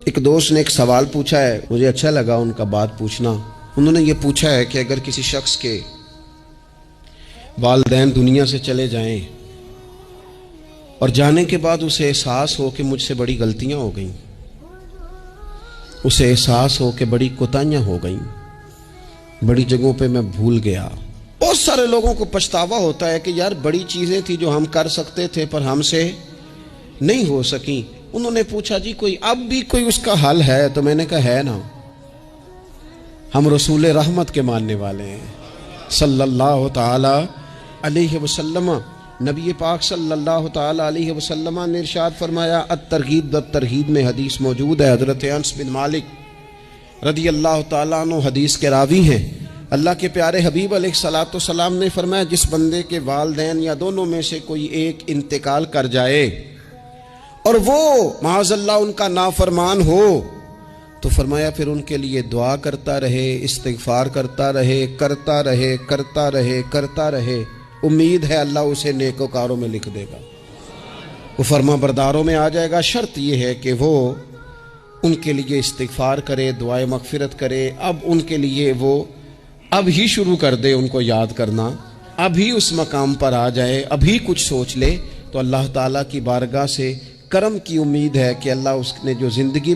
ایک دوست نے ایک سوال پوچھا ہے، مجھے اچھا لگا ان کا بات پوچھنا۔ انہوں نے یہ پوچھا ہے کہ اگر کسی شخص کے والدین دنیا سے چلے جائیں اور جانے کے بعد اسے احساس ہو کہ مجھ سے بڑی غلطیاں ہو گئیں، اسے احساس ہو کہ بڑی کوتاہیاں ہو گئیں، بڑی جگہوں پہ میں بھول گیا۔ بہت سارے لوگوں کو پچھتاوا ہوتا ہے کہ یار بڑی چیزیں تھی جو ہم کر سکتے تھے پر ہم سے نہیں ہو سکیں۔ انہوں نے پوچھا جی کوئی اب بھی کوئی اس کا حل ہے؟ تو میں نے کہا ہے نا، ہم رسول رحمت کے ماننے والے ہیں صلی اللہ تعالی علیہ وسلم۔ نبی پاک صلی اللہ تعالی علیہ وسلم نے ارشاد فرمایا، الترغیب والترہیب میں حدیث موجود ہے، حضرت انس بن مالک رضی اللہ تعالیٰ عنہ حدیث کے راوی ہیں۔ اللہ کے پیارے حبیب علیہ الصلوۃ والسلام نے فرمایا، جس بندے کے والدین یا دونوں میں سے کوئی ایک انتقال کر جائے اور وہ معاذ اللہ ان کا نافرمان ہو، تو فرمایا پھر ان کے لیے دعا کرتا رہے، استغفار کرتا رہے، کرتا رہے، کرتا رہے، کرتا رہے، امید ہے اللہ اسے نیکوکاروں میں لکھ دے گا، وہ فرما برداروں میں آ جائے گا۔ شرط یہ ہے کہ وہ ان کے لیے استغفار کرے، دعائے مغفرت کرے۔ اب ان کے لیے وہ اب ہی شروع کر دے ان کو یاد کرنا، ابھی اس مقام پر آ جائے، ابھی کچھ سوچ لے، تو اللہ تعالیٰ کی بارگاہ سے کرم کی امید ہے کہ اللہ اس نے جو زندگی